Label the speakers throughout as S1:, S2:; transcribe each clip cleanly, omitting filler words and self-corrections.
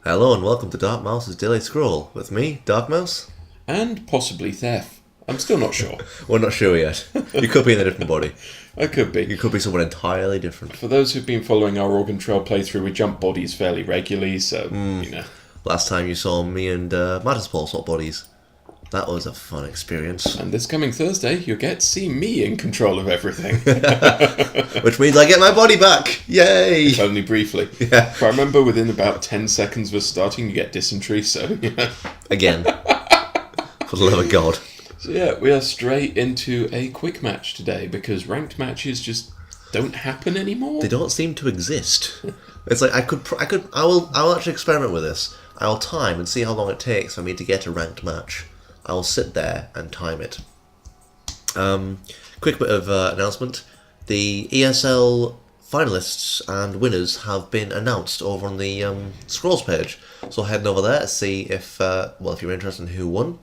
S1: Hello and welcome to DarkMouse's Daily Scroll with me, DarkMouse.
S2: And possibly Thef. I'm still not sure.
S1: We're not sure yet. You could be in a different body.
S2: I could be.
S1: You could be someone entirely different.
S2: For those who've been following our Organ Trail playthrough, we jump bodies fairly regularly, so, you know.
S1: Last time you saw me and Matterspall swap bodies. That was a fun experience.
S2: And this coming Thursday, you'll get to see me in control of everything.
S1: Which means I get my body back! Yay!
S2: Only briefly.
S1: Yeah.
S2: If I remember, within about 10 seconds of us starting, you get dysentery, so, you know.
S1: Again. For the love of God.
S2: So yeah, we are straight into a quick match today, because ranked matches just don't happen anymore.
S1: They don't seem to exist. It's like I'll actually experiment with this. I'll time and see how long it takes for me to get a ranked match. I'll sit there and time it. Quick bit of announcement. The ESL finalists and winners have been announced over on the Scrolls page. So heading over there to see if you're interested in who won.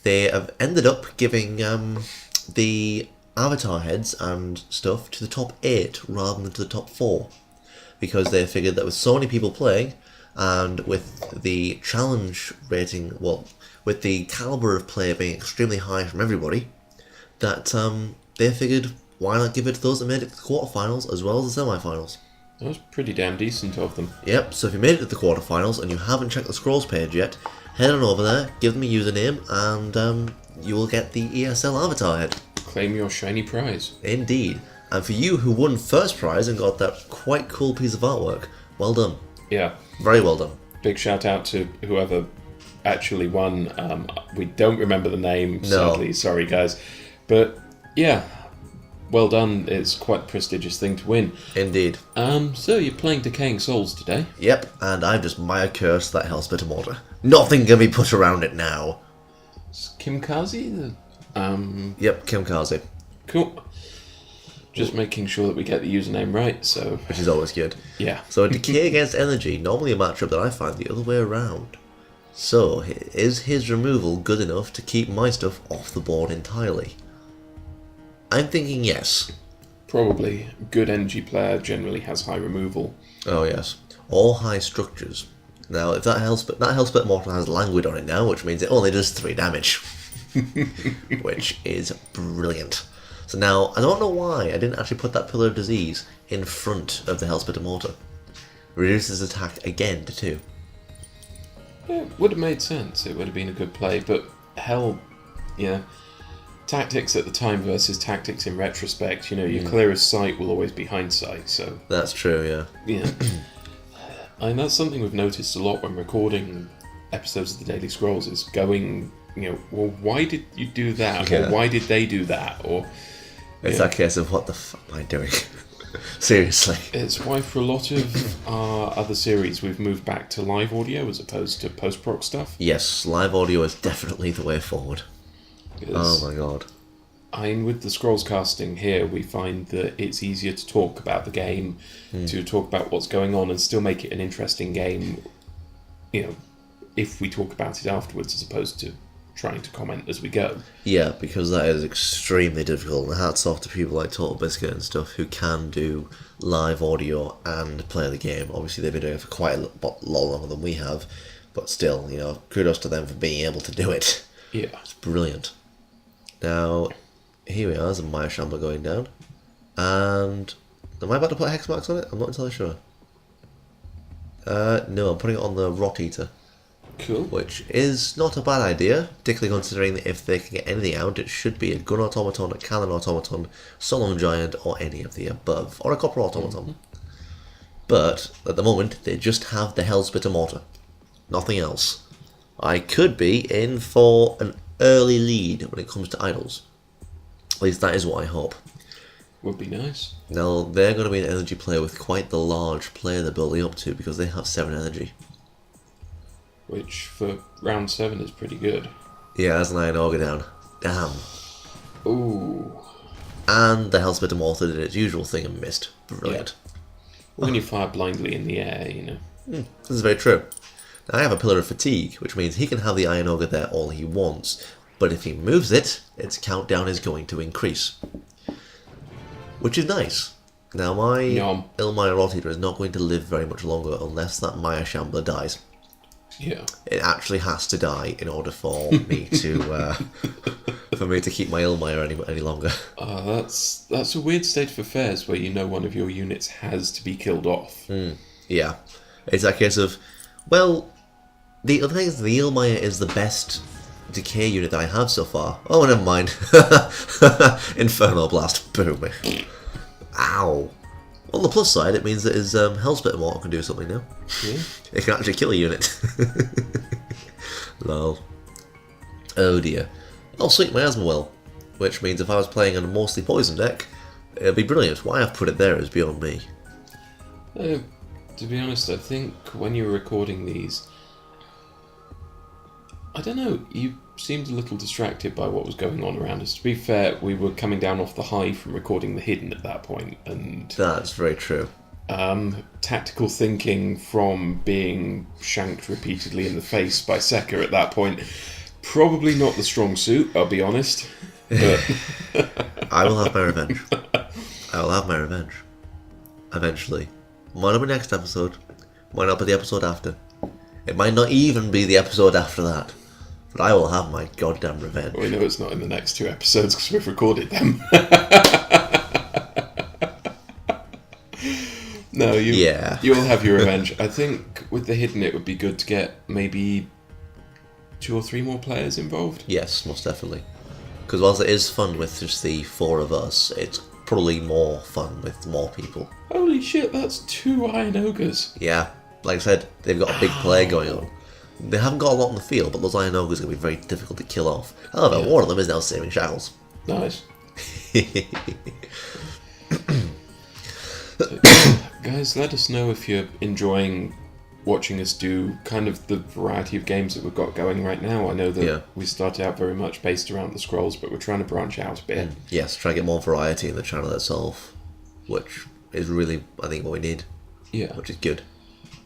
S1: They have ended up giving the avatar heads and stuff to the top 8 rather than to the top 4. Because they figured that with so many people playing, and with the challenge rating, with the caliber of play being extremely high from everybody, that they figured, why not give it to those that made it to the quarterfinals as well as the semi-finals?
S2: That was pretty damn decent of them.
S1: Yep, so if you made it to the quarterfinals and you haven't checked the Scrolls page yet, head on over there, give them a username, and you will get the ESL avatar head.
S2: Claim your shiny prize.
S1: Indeed. And for you who won first prize and got that quite cool piece of artwork, well done.
S2: Yeah.
S1: Very well done.
S2: Big shout out to whoever actually won. We don't remember the name, sadly. Sorry, guys. But yeah, well done. It's quite a prestigious thing to win.
S1: Indeed.
S2: So you're playing Decaying Souls today.
S1: Yep, and I've just Maya cursed that hell's bit of mortar. Nothing can be put around it now.
S2: It's Kimkaze?
S1: Yep, Kimkaze.
S2: Cool. Just making sure that we get the username right, so...
S1: Which is always good.
S2: Yeah.
S1: So Decay against Energy, normally a matchup that I find the other way around. So, is his removal good enough to keep my stuff off the board entirely? I'm thinking yes.
S2: Probably. Good energy player generally has high removal.
S1: Oh yes. Or high structures. Now, if that Hellspit Mortal has Languid on it now, which means it only does 3 damage. Which is brilliant. So now, I don't know why I didn't actually put that Pillar of Disease in front of the Hellspit Mortar. Reduces attack again to 2.
S2: Yeah, it would have made sense. It would have been a good play, but hell, yeah. Tactics at the time versus tactics in retrospect, you know, your clearest sight will always be hindsight, so...
S1: That's true, yeah.
S2: Yeah. And that's something we've noticed a lot when recording episodes of the Daily Scrolls, is going, you know, well, why did you do that?
S1: Yeah.
S2: Or why did they do that? Or...
S1: It's that case of, what the fuck am I doing? Seriously.
S2: It's why for a lot of our other series we've moved back to live audio as opposed to post-proc stuff.
S1: Yes, live audio is definitely the way forward. Oh my god.
S2: I mean, with the Scrolls casting here, we find that it's easier to talk about the game, to talk about what's going on and still make it an interesting game, you know, if we talk about it afterwards as opposed to trying to comment as we go.
S1: Yeah, because that is extremely difficult, and hats off to people like Total Biscuit and stuff who can do live audio and play the game. Obviously they've been doing it for quite a lot longer than we have, but still, you know, kudos to them for being able to do it.
S2: Yeah.
S1: It's brilliant. Now, here we are, there's a Maya Shambler going down, and am I about to put hex marks on it? I'm not entirely sure. No, I'm putting it on the Rot Eater.
S2: Cool.
S1: Which is not a bad idea, particularly considering that if they can get anything out, it should be a Gun Automaton, a Cannon Automaton, Solemn Giant, or any of the above, or a Copper Automaton. But, at the moment, they just have the Hellspit Mortar. Nothing else. I could be in for an early lead when it comes to idols. At least that is what I hope.
S2: Would be nice.
S1: Now, they're going to be an energy player with quite the large player they're building up to, because they have 7 energy.
S2: Which, for round 7, is pretty good.
S1: Yeah, that's an Iron Auger down. Damn.
S2: Ooh.
S1: And the Hellspit Mortar did its usual thing and missed. Brilliant.
S2: Yeah. When you fire blindly in the air, you know.
S1: This is very true. Now, I have a Pillar of Fatigue, which means he can have the Iron Auger there all he wants, but if he moves it, its countdown is going to increase. Which is nice. Now, my Ilmaya Rot Eater is not going to live very much longer unless that Maya Shambler dies.
S2: Yeah.
S1: It actually has to die in order for me to keep my Illmire any longer.
S2: That's a weird state of affairs where you know one of your units has to be killed off.
S1: Yeah, it's that case of, well, the other thing is the Illmire is the best Decay unit that I have so far. Oh, never mind. Inferno Blast, boom. Ow. On the plus side, it means that his Hellspit Immortal can do something now.
S2: Yeah.
S1: It can actually kill a unit. Lol. Oh dear. Oh sweet, miasma well. Which means if I was playing on a mostly poison deck, it'd be brilliant. Why I've put it there is beyond me.
S2: To be honest, I think when you were recording these, I don't know, you seemed a little distracted by what was going on around us. To be fair, we were coming down off the high from recording the Hidden at that point, and
S1: That's very true.
S2: tactical thinking from being shanked repeatedly in the face by Sekka at that point, probably not the strong suit, I'll be honest. But
S1: I will have my revenge. I will have my revenge. Eventually. Might not be next episode. Might not be the episode after. It might not even be the episode after that. But I will have my goddamn revenge.
S2: we know it's not in the next 2 episodes because we've recorded them. No, you will have your revenge. I think with the Hidden it would be good to get maybe 2 or 3 more players involved.
S1: Yes, most definitely. Because whilst it is fun with just the 4 of us, it's probably more fun with more people.
S2: Holy shit, that's 2 Iron Ogres.
S1: Yeah, like I said, they've got a big play going on. They haven't got a lot on the field, but those Iron Ogres are going to be very difficult to kill off. However, one of them is now Searing Shackles.
S2: Nice. Guys, let us know if you're enjoying watching us do kind of the variety of games that we've got going right now. I know that we started out very much based around the Scrolls, but we're trying to branch out a bit.
S1: Yes, try to get more variety in the channel itself, which is really, I think, what we need.
S2: Yeah.
S1: Which is good.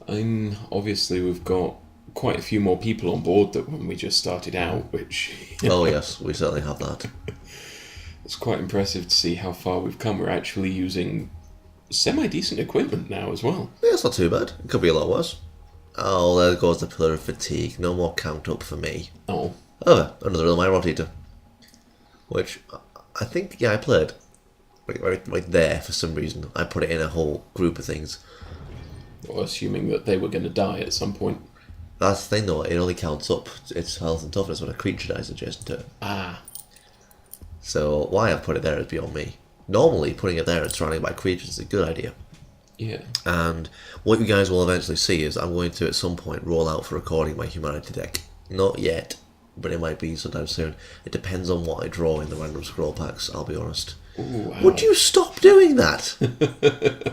S2: And obviously we've got quite a few more people on board than when we just started out, which...
S1: Oh yes, we certainly have that.
S2: It's quite impressive to see how far we've come. We're actually using semi-decent equipment now as well.
S1: Yeah, it's not too bad. It could be a lot worse. Oh, there goes the Pillar of Fatigue. No more count up for me.
S2: Oh.
S1: Oh, another Illmire Rot Eater. Which, I think, I played. Right there, for some reason. I put it in a whole group of things.
S2: Or assuming that they were going to die at some point.
S1: That's the thing though, it only counts up its health and toughness when a creature dies adjacent to it.
S2: Ah.
S1: So why I've put it there is beyond me. Normally, putting it there and surrounding by creatures is a good idea.
S2: Yeah.
S1: And what you guys will eventually see is I'm going to, at some point, roll out for recording my Humanity deck. Not yet, but it might be sometime soon. It depends on what I draw in the random scroll packs, I'll be honest.
S2: Ooh, wow.
S1: Would you stop doing that?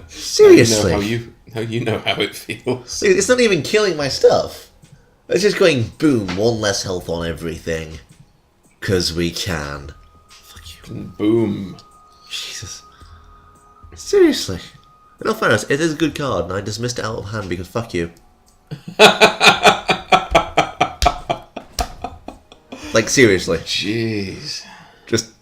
S1: Seriously.
S2: Now you know how it feels.
S1: It's not even killing my stuff. It's just going, boom, 1 less health on everything. 'Cause we can. Fuck you.
S2: Boom.
S1: Jesus. Seriously. In all fairness, it is a good card, and I dismissed it out of hand because fuck you. Like, seriously.
S2: Jeez.
S1: Just...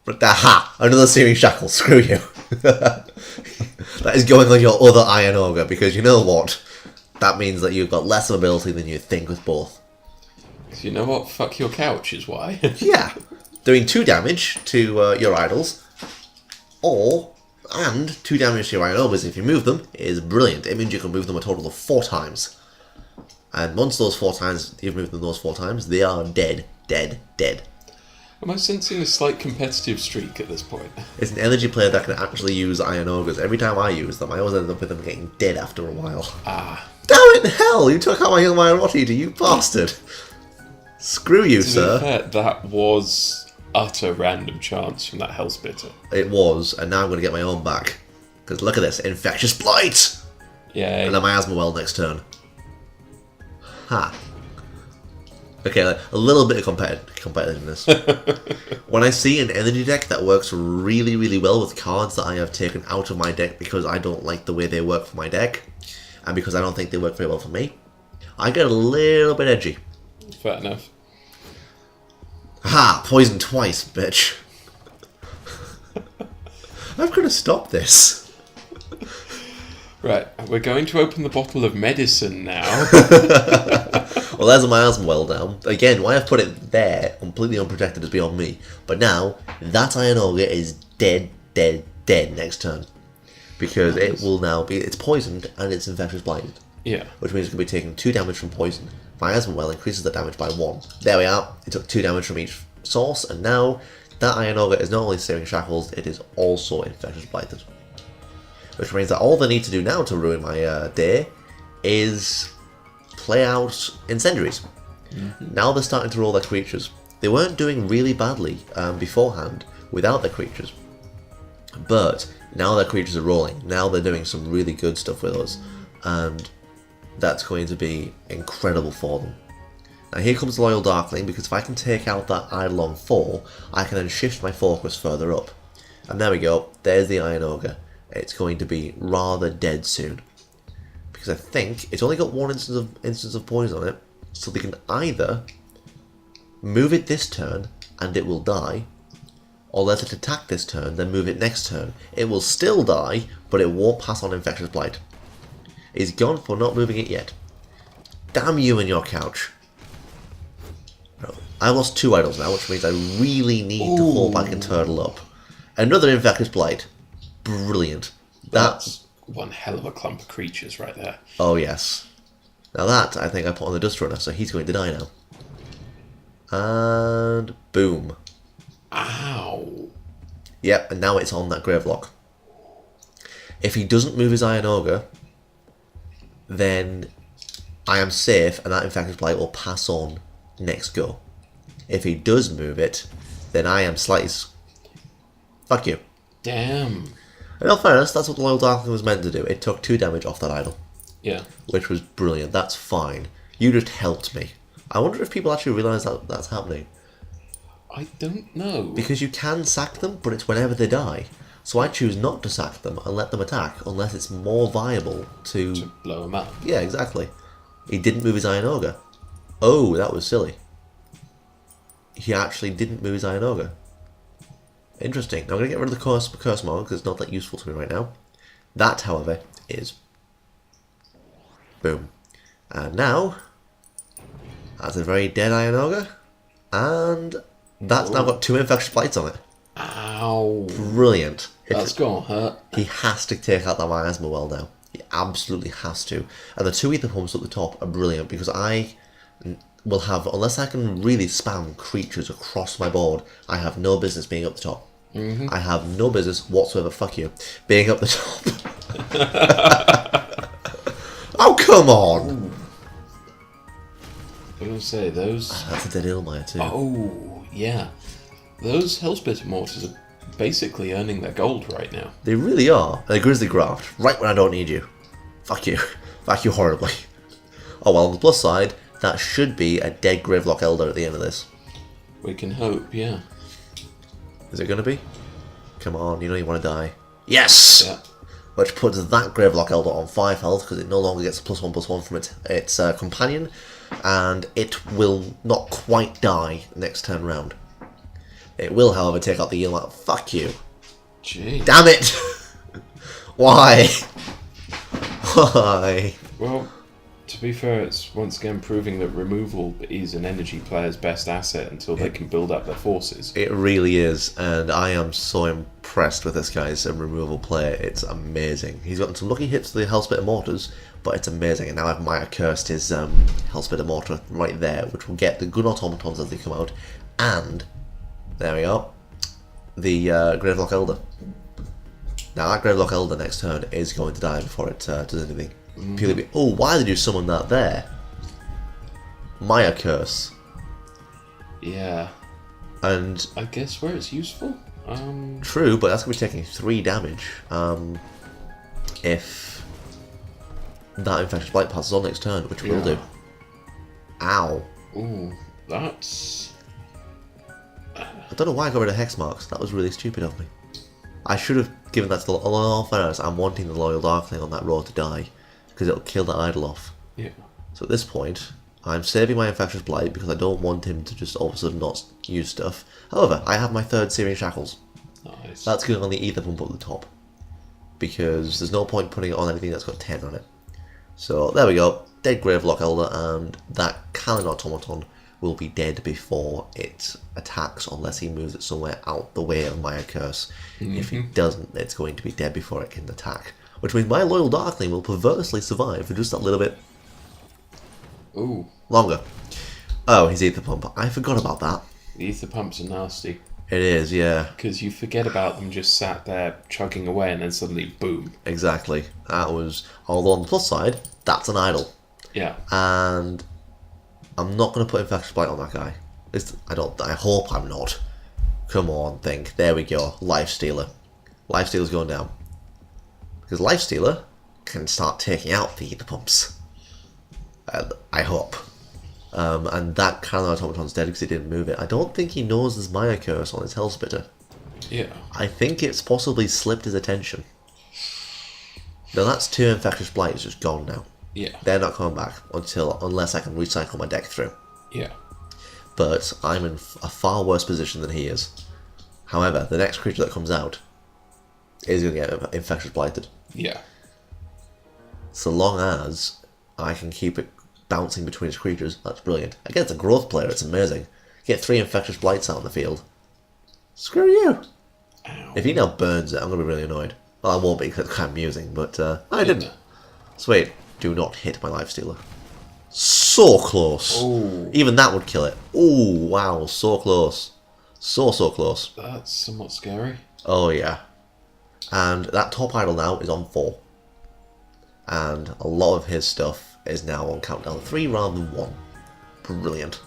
S1: Aha! Another Searing Shackle, screw you. That is going on your other Iron Ogre, because you know what? That means that you've got less ability than you think with both.
S2: You know what? Fuck your couch is why.
S1: Yeah. Doing 2 damage to your idols, and 2 damage to your Iron Ogres if you move them is brilliant. It means you can move them a total of 4 times. And once those 4 times, you've moved them those 4 times, they are dead, dead, dead.
S2: Am I sensing a slight competitive streak at this point?
S1: It's an energy player that can actually use Iron Ogres. Every time I use them, I always end up with them getting dead after a while.
S2: Ah.
S1: Damn it, hell! You took out my Illmire Rot Eater, you bastard! Screw you, sir.
S2: To be fair, that was utter random chance from that Hellspitter.
S1: It was, and now I'm going to get my own back. Because look at this, Infectious Blight!
S2: Yeah.
S1: And then Miasma Well next turn. Ha. Okay, like, a little bit of competitiveness. When I see an energy deck that works really, really well with cards that I have taken out of my deck because I don't like the way they work for my deck, and because I don't think they work very well for me, I get a little bit edgy.
S2: Fair enough.
S1: Ha! Poison twice, bitch. I've got to stop this.
S2: Right, we're going to open the bottle of medicine now.
S1: Well, there's a miasma well down. Again, why I've put it there, completely unprotected, is beyond me. But now, that Iron Ogre is dead, dead, dead next turn. Because it will now be... It's poisoned, and it's infectious blighted.
S2: Yeah.
S1: Which means it's going to be taking 2 damage from poison. Miasma well increases the damage by 1. There we are. It took 2 damage from each source, and now that Iron Ogre is not only Searing Shackles, it is also infectious blighted. Which means that all they need to do now to ruin my day is play out Incendiaries. Now they're starting to roll their creatures. They weren't doing really badly beforehand without their creatures. But now their creatures are rolling. Now they're doing some really good stuff with us. And that's going to be incredible for them. Now here comes Loyal Darkling, because if I can take out that Eidolon 4, I can then shift my focus further up. And there we go, there's the Iron Ogre. It's going to be rather dead soon. Because I think it's only got 1 instance of poison on it, so they can either move it this turn and it will die, or let it attack this turn, then move it next turn. It will still die, but it won't pass on Infectious Blight. He's gone for not moving it yet. Damn you and your couch. I lost 2 idols now, which means I really need to fall back and turtle up. Another Infectious Blight. Brilliant.
S2: That's one hell of a clump of creatures right there.
S1: Oh yes. Now that, I think I put on the Dust Runner, so he's going to die now. And boom.
S2: Ow.
S1: Yep, and now it's on that Gravelock. If he doesn't move his Iron Ogre, then I am safe, and that Infected Blight will pass on next go. If he does move it, then I am slightly... Fuck you.
S2: Damn.
S1: In all fairness, that's what Loyal Darkling was meant to do. It took 2 damage off that idol.
S2: Yeah.
S1: Which was brilliant. That's fine. You just helped me. I wonder if people actually realise that that's happening.
S2: I don't know.
S1: Because you can sack them, but it's whenever they die. So I choose not to sack them and let them attack, unless it's more viable to
S2: blow them up.
S1: Yeah, exactly. He didn't move his Iron Ogre. Oh, that was silly. He actually didn't move his Iron Ogre. Interesting. Now I'm going to get rid of the Curse Mark, because it's not that useful to me right now. That, however, is... Boom. And now... That's a very dead Iron Ogre. And that's now got 2 Infectious Blights on it.
S2: Ow.
S1: Brilliant.
S2: That's gonna hurt.
S1: He has to take out that Miasma well now. He absolutely has to. And the 2 Ether Pumps at the top are brilliant, because I will have, unless I can really spam creatures across my board, I have no business being up the top. I have no business whatsoever, fuck you, being up the top. Oh, come on!
S2: Ooh. I was gonna say, those...
S1: That's a dead Illmire too.
S2: Oh, yeah. Those Hellspit Immortals are basically earning their gold right now.
S1: They really are. And a Grizzly Graft, right when I don't need you. Fuck you. Fuck you horribly. Oh well, on the plus side, that should be a dead Gravelock Elder at the end of this.
S2: We can hope, yeah.
S1: Is it going to be? Come on, you know you want to die. Yes!
S2: Yeah.
S1: Which puts that Gravelock Elder on 5 health, because it no longer gets a +1/+1 from its companion, and it will not quite die next turn round. It will, however, take out the Illmire. Fuck you.
S2: Gee.
S1: Damn it! Why? Why?
S2: Well, to be fair, it's once again proving that removal is an energy player's best asset until they can build up their forces.
S1: It really is, and I am so impressed with this guy's removal play. It's amazing. He's gotten some lucky hits to the Hellspit Immortals, but it's amazing. And now I've Maya cursed his Hellspit Immortal right there, which will get the good automatons as they come out, and there we are, the Gravelock Elder. Now that Gravelock Elder next turn is going to die before it does anything. Purely oh, why did you summon that there? Maya Curse.
S2: Yeah.
S1: And
S2: I guess where it's useful.
S1: True, but that's going to be taking 3 damage if that Infectious Blight passes on next turn, which will do. Ow.
S2: Ooh, that's...
S1: I don't know why I got rid of Hex Marks. That was really stupid of me. I should have given that to the... In all fairness, I'm wanting the Loyal Darkling on that road to die, because it'll kill that idol off.
S2: Yeah.
S1: So at this point, I'm saving my Infectious Blight because I don't want him to just all of a sudden not use stuff. However, I have my 3rd Searing Shackles.
S2: Nice.
S1: That's going on the Ether Pump at the top, because there's no point putting it on anything that's got 10 on it. So there we go. dead Gravelock Elder, and that Cannon Automaton will be dead before it attacks unless he moves it somewhere out the way of Maya Curse. If he doesn't, it's going to be dead before it can attack. Which means my Loyal Darkling will perversely survive for just that little bit longer. Oh, his Ether Pump. I forgot about that.
S2: The Ether Pumps are nasty.
S1: It is, yeah.
S2: Because you forget about them just sat there chugging away and then suddenly boom.
S1: Exactly. That was... Although on the plus side, that's an idol.
S2: Yeah.
S1: And I'm not going to put Infectious Blight on that guy. I hope I'm not. Come on, think. There we go. Lifestealer. Lifestealer's going down. Because Lifestealer can start taking out the Ether Pumps. I hope. And that Cannon Automaton's dead because he didn't move it. I don't think he knows there's Maya Curse on his Hellspitter.
S2: Yeah.
S1: I think it's possibly slipped his attention. Now that's 2 Infectious Blight is just gone now.
S2: Yeah.
S1: They're not coming back unless I can recycle my deck through.
S2: Yeah.
S1: But I'm in a far worse position than he is. However, the next creature that comes out is going to get Infectious Blighted.
S2: Yeah.
S1: So long as I can keep it bouncing between his creatures, that's brilliant. Against a growth player, it's amazing. Get 3 Infectious Blights out in the field. Screw you!
S2: Ow.
S1: If he now burns it, I'm going to be really annoyed. Well, I won't be because it's kind of amusing, but I didn't. Sweet. Do not hit my Lifestealer. So close.
S2: Ooh.
S1: Even that would kill it. Ooh, wow, so close. So close.
S2: That's somewhat scary.
S1: Oh, yeah. And that top idol now is on 4. And a lot of his stuff is now on countdown 3 rather than 1. Brilliant.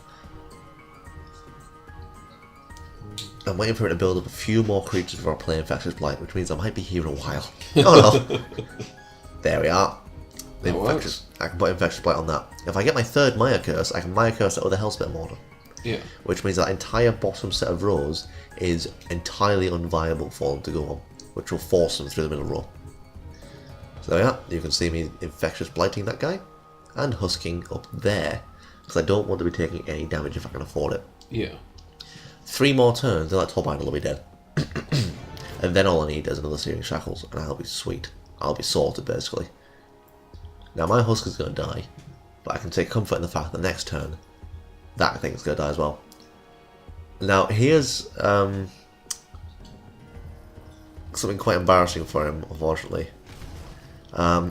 S1: I'm waiting for it to build up a few more creatures before I play Infectious Blight, which means I might be here in a while. Oh no! There we are. I can put Infectious Blight on that. If I get my 3rd Maya Curse, I can Maya Curse that with a Hellspit Mortar.
S2: Yeah.
S1: Which means that entire bottom set of rows is entirely unviable for them to go on, which will force them through the middle row. So there we are. You can see me Infectious Blighting that guy and husking up there, because I don't want to be taking any damage if I can afford it.
S2: Yeah.
S1: 3 more turns and that top idol will be dead. And then all I need is another Searing Shackles and I'll be sweet. I'll be sorted basically. Now my husk is going to die, but I can take comfort in the fact that next turn that thing's going to die as well. Now here's something quite embarrassing for him, unfortunately.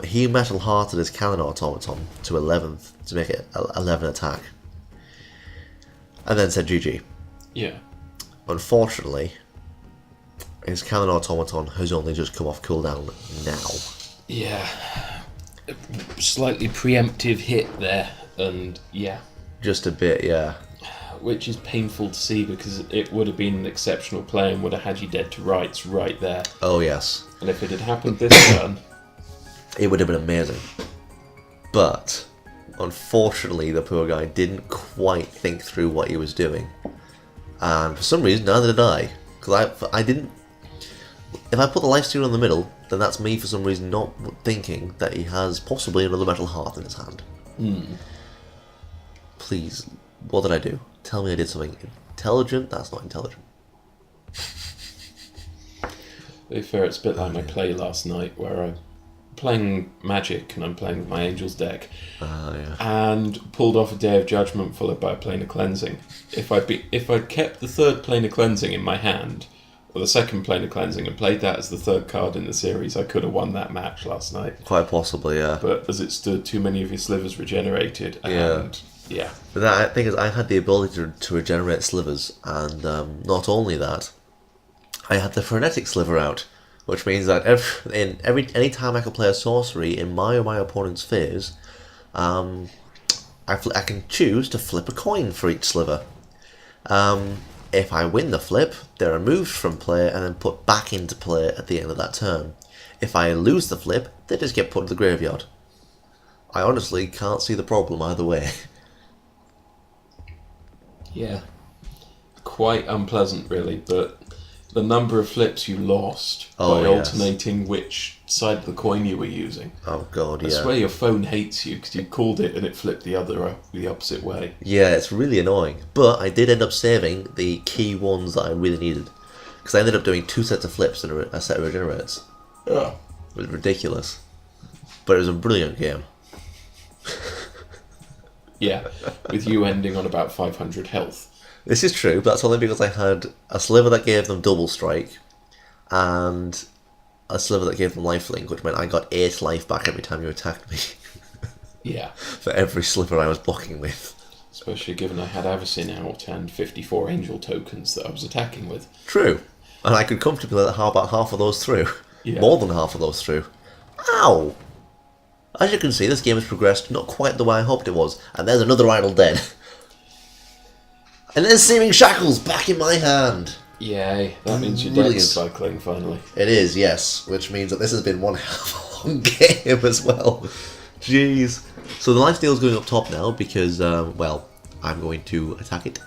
S1: He Metal Hearted his Cannon Automaton to 11th to make it 11 attack. And then said GG.
S2: Yeah.
S1: Unfortunately, his Cannon Automaton has only just come off cooldown now.
S2: Yeah. Slightly preemptive hit there, and yeah.
S1: Just a bit, yeah.
S2: Which is painful to see because it would have been an exceptional play and would have had you dead to rights right there.
S1: Oh yes.
S2: And if it had happened this turn,
S1: it would have been amazing. But unfortunately, the poor guy didn't quite think through what he was doing, and for some reason, neither did I. Because I didn't. If I put the Lifestealer in the middle, then that's me for some reason not thinking that he has possibly another Metal Heart in his hand. Please, what did I do? Tell me I did something intelligent. That's not intelligent.
S2: To be fair, it's a bit like my play last night where I'm playing Magic and I'm playing with my Angels deck,
S1: Yeah.
S2: and pulled off a Day of Judgment followed by a Plane of Cleansing. If I'd kept the 3rd Plane of Cleansing in my hand, or the 2nd Plane of Cleansing, and played that as the 3rd card in the series, I could have won that match last night.
S1: Quite possibly, yeah.
S2: But as it stood, too many of your slivers regenerated, and yeah.
S1: But the thing is, I had the ability to regenerate slivers, and not only that, I had the frenetic sliver out, which means that any time I can play a sorcery in my or my opponent's phase, I can choose to flip a coin for each sliver. If I win the flip, they're removed from play and then put back into play at the end of that turn. If I lose the flip, they just get put to the graveyard. I honestly can't see the problem either way.
S2: Yeah. Quite unpleasant, really, but the number of flips you lost by alternating which side of the coin you were using.
S1: Oh god,
S2: I swear your phone hates you because you called it and it flipped the opposite way.
S1: Yeah, it's really annoying. But I did end up saving the key ones that I really needed, because I ended up doing 2 sets of flips and a set of regenerates.
S2: Yeah.
S1: It was ridiculous. But it was a brilliant game.
S2: Yeah, with you ending on about 500 health.
S1: This is true, but that's only because I had a sliver that gave them double strike, and a sliver that gave them lifelink, which meant I got 8 life back every time you attacked me.
S2: Yeah.
S1: For every sliver I was blocking with.
S2: Especially given I had Avacyn out and 54 angel tokens that I was attacking with.
S1: True. And I could comfortably let about half of those through.
S2: Yeah.
S1: More than half of those through. Ow! As you can see, this game has progressed not quite the way I hoped it was. And there's another idol dead. And there's Searing Shackles back in my hand.
S2: Yay, that means you're
S1: Brilliant.
S2: dead cycling finally.
S1: It is, yes. Which means that this has been one hell of a long game as well. Jeez. So the lifesteal is going up top now because, well, I'm going to attack it.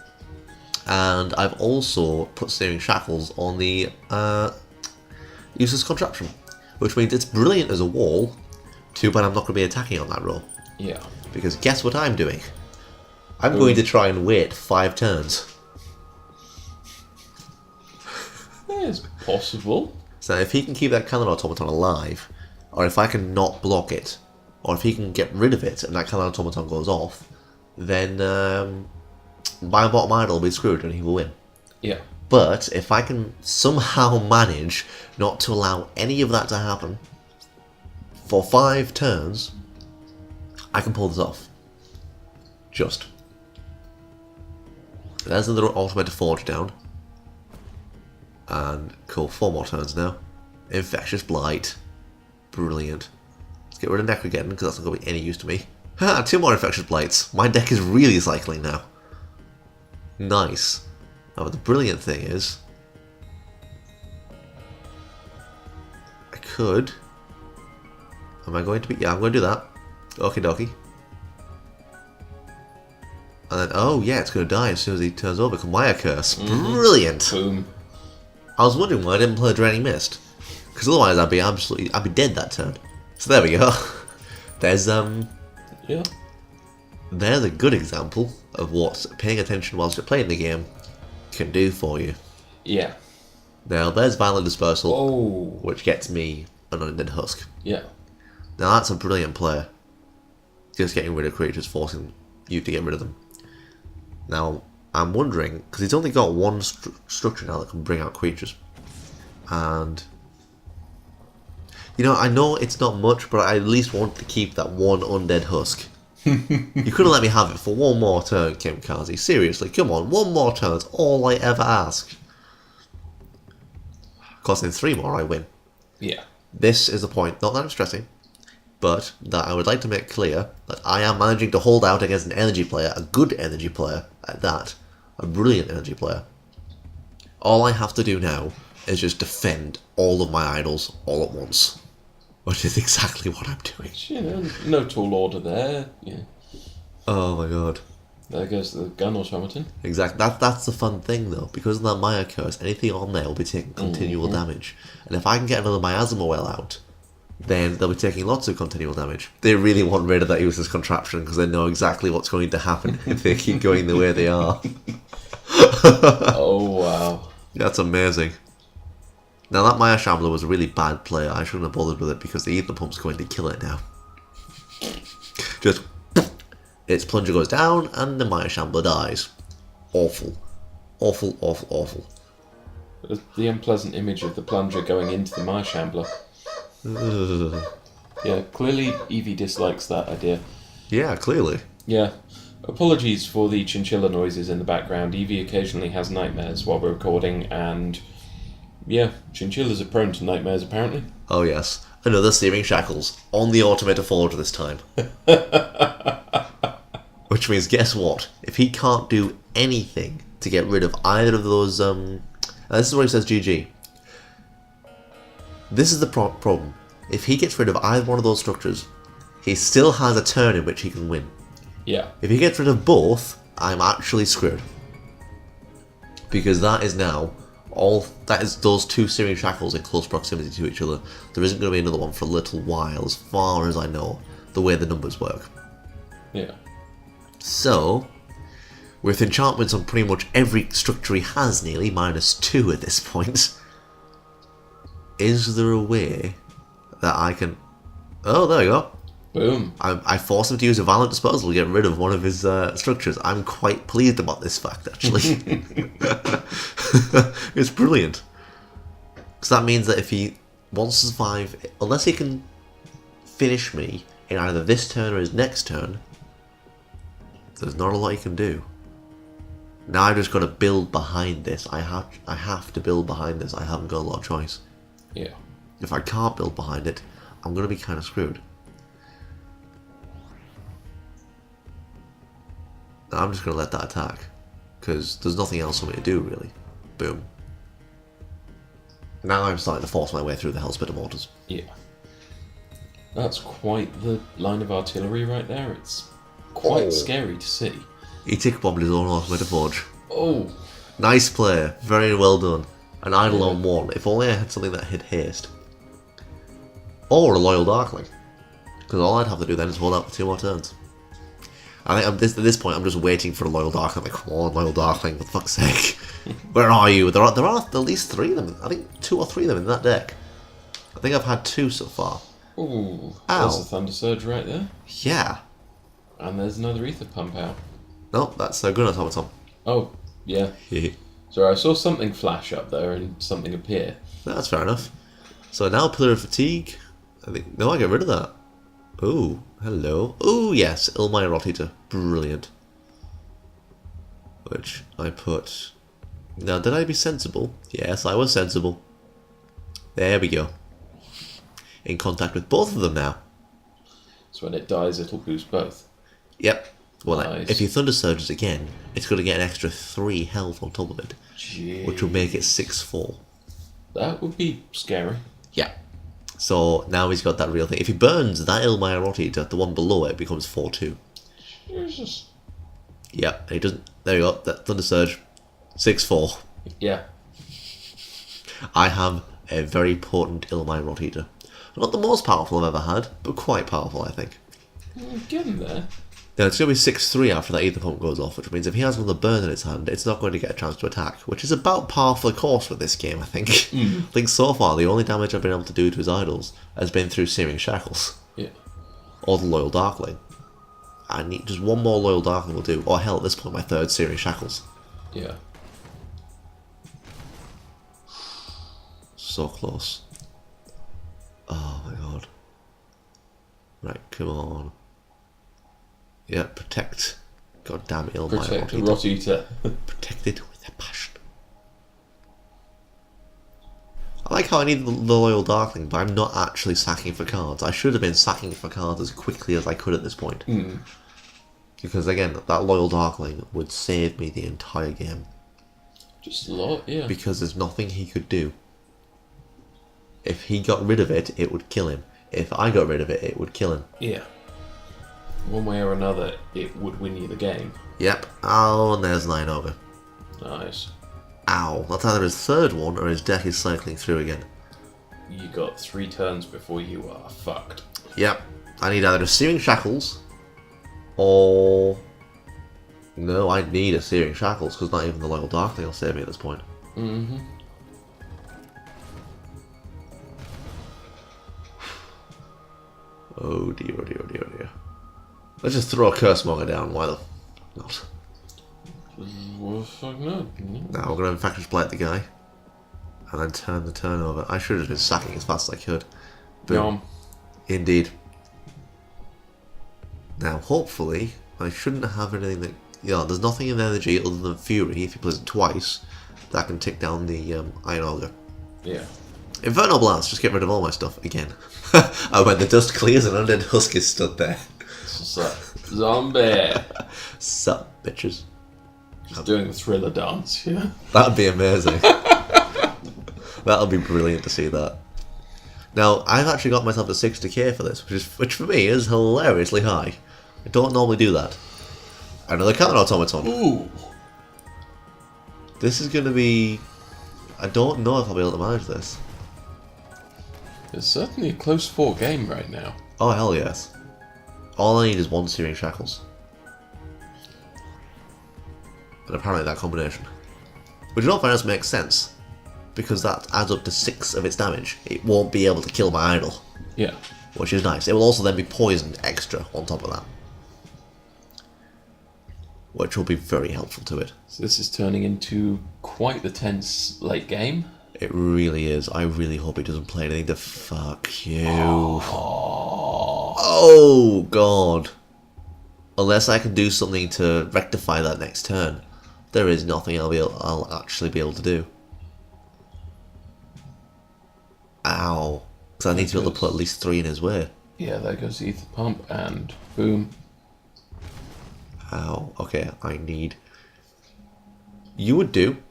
S1: And I've also put Searing Shackles on the useless contraption. Which means it's brilliant as a wall. Too bad I'm not going to be attacking on that row.
S2: Yeah.
S1: Because guess what I'm doing? I'm going to try and wait 5 turns.
S2: It's possible.
S1: So if he can keep that cannon automaton alive, or if I can not block it, or if he can get rid of it and that cannon automaton goes off, then my bottom idol will be screwed and he will win.
S2: Yeah.
S1: But if I can somehow manage not to allow any of that to happen for 5 turns, I can pull this off. Just. There's another automated forge down. And cool, 4 more turns now. Infectious Blight. Brilliant. Let's get rid of Necrogeddon because that's not going to be any use to me. Ha! 2 more Infectious Blights. My deck is really cycling now. Nice. Now, the brilliant thing is, I could. Am I going to be? Yeah, I'm going to do that. Okie dokie. And then, oh yeah, it's going to die as soon as he turns over. Kamaya Curse. Brilliant.
S2: Boom.
S1: I was wondering why I didn't play Draining Mist, because otherwise I'd be dead that turn. So there we go. There's
S2: Yeah.
S1: There's a good example of what paying attention whilst you're playing the game can do for you.
S2: Yeah.
S1: Now there's Violent Dispersal,
S2: Oh.
S1: which gets me an Undead Husk.
S2: Yeah.
S1: Now that's a brilliant play. Just getting rid of creatures, forcing you to get rid of them. Now, I'm wondering, because he's only got one structure now that can bring out creatures. And, you know, I know it's not much, but I at least want to keep that one Undead Husk. You couldn't let me have it for one more turn, Kimkazi. Seriously, come on, one more turn's all I ever ask. Of course, in 3 more I win.
S2: Yeah.
S1: This is the point, not that I'm stressing, but that I would like to make clear that I am managing to hold out against an energy player, a good energy player at that, a brilliant energy player. All I have to do now is just defend all of my idols all at once, which is exactly what I'm doing.
S2: You know, no tall order there. Yeah.
S1: Oh my god.
S2: There goes the gun automaton.
S1: Exactly. That's the fun thing though, because of that Maya curse, anything on there will be taking continual damage. And if I can get another Miasma Well out, then they'll be taking lots of continual damage. They really want rid of that useless contraption because they know exactly what's going to happen if they keep going the way they are.
S2: Oh, wow.
S1: That's amazing. Now that Maya Shambler was a really bad player. I shouldn't have bothered with it because the Ether Pump's going to kill it now. Just, its plunger goes down and the Maya Shambler dies. Awful. Awful, awful, awful.
S2: The unpleasant image of the plunger going into the Mire Shambler. Yeah, clearly Evie dislikes that idea.
S1: Yeah, clearly.
S2: Yeah. Apologies for the chinchilla noises in the background. Evie occasionally has nightmares while we're recording, and yeah, chinchillas are prone to nightmares apparently.
S1: Oh yes, another Searing Shackles on the Automator Forge this time. Which means, guess what? If he can't do anything to get rid of either of those, this is where he says GG. This is the problem. If he gets rid of either one of those structures, he still has a turn in which he can win.
S2: Yeah.
S1: If he gets rid of both, I'm actually screwed. Because that is now that is those 2 Searing Shackles in close proximity to each other. There isn't going to be another one for a little while, as far as I know, the way the numbers work.
S2: Yeah.
S1: So, with enchantments on pretty much every structure he has nearly, -2 at this point, is there a way that I can... Oh, there we go.
S2: Boom.
S1: I forced him to use a violent disposal to get rid of one of his structures. I'm quite pleased about this fact, actually. It's brilliant. Because that means that if he wants to survive, unless he can finish me in either this turn or his next turn, there's not a lot he can do. Now I've just got to build behind this. I have to build behind this. I haven't got a lot of choice.
S2: Yeah.
S1: If I can't build behind it, I'm going to be kind of screwed. I'm just going to let that attack, because there's nothing else for me to do, really. Boom. Now I'm starting to force my way through the Hellspit of Mortars.
S2: Yeah. That's quite the line of artillery right there. It's quite scary to see.
S1: He tick bombed his own automated forge.
S2: Oh.
S1: Nice play. Very well done. An idle on one. If only I had something that hit haste. Or a loyal Darkling. Because all I'd have to do then is hold out for 2 more turns. I think at this point I'm just waiting for a loyal Darkling. Like, come on, loyal Darkling, for fuck's sake. Where are you? There are at least 3 of them. I think 2 or 3 of them in that deck. I think I've had 2 so far.
S2: Ooh.
S1: Ow.
S2: There's a Thunder Surge right there.
S1: Yeah.
S2: And there's another Ether Pump out.
S1: No, that's a good automaton.
S2: Oh, yeah. Sorry, I saw something flash up there and something appear.
S1: That's fair enough. So now Pillar of Fatigue. I think I get rid of that. Ooh, hello. Ooh, yes, Ilmai Rotita. Brilliant. Which I put... Now, did I be sensible? Yes, I was sensible. There we go. In contact with both of them now.
S2: So when it dies, it'll boost both.
S1: Yep. Well,
S2: Nice.
S1: if he Thunder Surges again, it's going to get an extra 3 health on top of it.
S2: Jeez.
S1: Which will make it 6-4.
S2: That would be scary.
S1: Yeah. So now he's got that real thing. If he burns that Ilmai Rotita, the one below it becomes 4-2.
S2: Jesus.
S1: Yeah, and he doesn't... There you go, that Thunder Surge. 6-4.
S2: Yeah.
S1: I have a very potent Ilmai Rotita. Not the most powerful I've ever had, but quite powerful, I think.
S2: Getting there.
S1: Now, it's going to be 6-3 after that Ether Pump goes off, which means if he has another burn in its hand, it's not going to get a chance to attack, which is about par for the course with this game, I think. I think so far, the only damage I've been able to do to his idols has been through Searing Shackles.
S2: Yeah.
S1: Or the Loyal Darkling. I need just one more Loyal Darkling will do, or hell, at this point, my 3rd Searing Shackles.
S2: Yeah.
S1: So close. Oh my god. Right, come on. Yeah, protect. God damn it, Ilmai
S2: Protect the
S1: Rotita.
S2: Rotita.
S1: Protect it with a passion. I like how I need the Loyal Darkling, but I'm not actually sacking for cards. I should have been sacking for cards as quickly as I could at this point. Because again, that Loyal Darkling would save me the entire game.
S2: Just a lot, yeah.
S1: Because there's nothing he could do. If he got rid of it, it would kill him. If I got rid of it, it would kill him.
S2: Yeah. One way or another, it would win you the game.
S1: Yep. Oh, and there's 9 over.
S2: Nice.
S1: Ow. That's either his 3rd one or his deck is cycling through again.
S2: You got 3 turns before you are fucked.
S1: Yep. I need either a Searing Shackles or... No, I need a Searing Shackles because not even the Loyal Darkling will save me at this point.
S2: Mm-hmm.
S1: Oh dear, oh dear, oh dear, oh dear. Let's just throw a Curse Monger down, why the not?
S2: Well, fuck no.
S1: Now we're going to Infectious Blight the guy. And then turn the turn over. I should have been sacking as fast as I could. Boom.
S2: Yum.
S1: Indeed. Now, hopefully, I shouldn't have anything that... Yeah, there's nothing in energy other than Fury, if he plays it twice, that can tick down the Iron Auger.
S2: Yeah.
S1: Inferno Blast, just get rid of all my stuff again. And when the dust clears, an undead husk is stood there.
S2: Zombie.
S1: Sup, bitches.
S2: Just doing the Thriller dance, yeah.
S1: That'd be amazing. That'll be brilliant to see that. Now, I've actually got myself a 6 Decay for this, which for me is hilariously high. I don't normally do that. Another counter automaton.
S2: Ooh.
S1: This is going to be... I don't know if I'll be able to manage this.
S2: It's certainly a close 4 game right now.
S1: Oh, hell yes. All I need is 1 Searing Shackles. And apparently that combination. Which in all fairness makes sense. Because that adds up to 6 of its damage. It won't be able to kill my idol.
S2: Yeah.
S1: which is nice. It will also then be poisoned extra on top of that, which will be very helpful to it.
S2: So this is turning into quite the tense late game.
S1: It really is. I really hope it doesn't play anything to fuck you. Oh, God. Unless I can do something to rectify that next turn, there is nothing I'll actually be able to do. Ow. Because I need to be able to put at least 3 in his way.
S2: Yeah, there goes the ether pump, and boom.
S1: Ow. Okay, I need... You would do.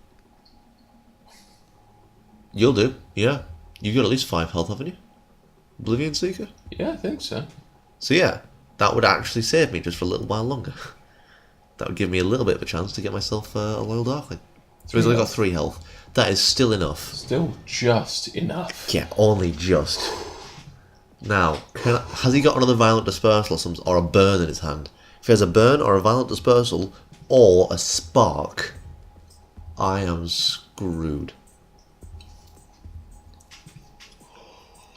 S1: You'll do, yeah. You've got at least 5 health, haven't you? Oblivion Seeker?
S2: Yeah, I think so.
S1: So yeah, that would actually save me just for a little while longer. That would give me a little bit of a chance to get myself a Loyal Darkling. So he's only got 3 health. That is still enough.
S2: Still just enough.
S1: Yeah, only just. Now, has he got another Violent Dispersal or a burn in his hand? If he has a burn or a Violent Dispersal or a spark, I am screwed.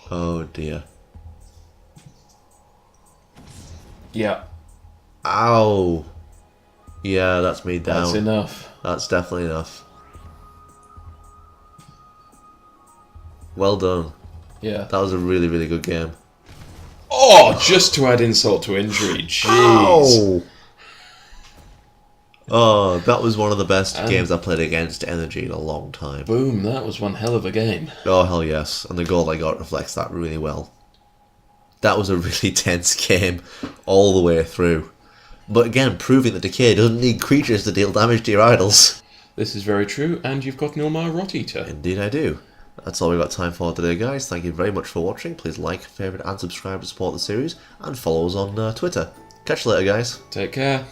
S1: Oh dear.
S2: Yeah.
S1: Ow. Yeah, that's me down.
S2: That's enough.
S1: That's definitely enough. Well done.
S2: Yeah.
S1: That was a really, really good game.
S2: Oh, just to add insult to injury. Jeez.
S1: Ow. Oh, that was one of the best games I played against Energy in a long time.
S2: Boom, that was one hell of a game.
S1: Oh, hell yes. And the goal I got reflects that really well. That was a really tense game all the way through. But again, proving that Decay doesn't need creatures to deal damage to your idols.
S2: This is very true, and you've got an Ilmar Rot Eater.
S1: Indeed I do. That's all we've got time for today, guys. Thank you very much for watching. Please like, favourite and subscribe to support the series, and follow us on Twitter. Catch you later, guys.
S2: Take care.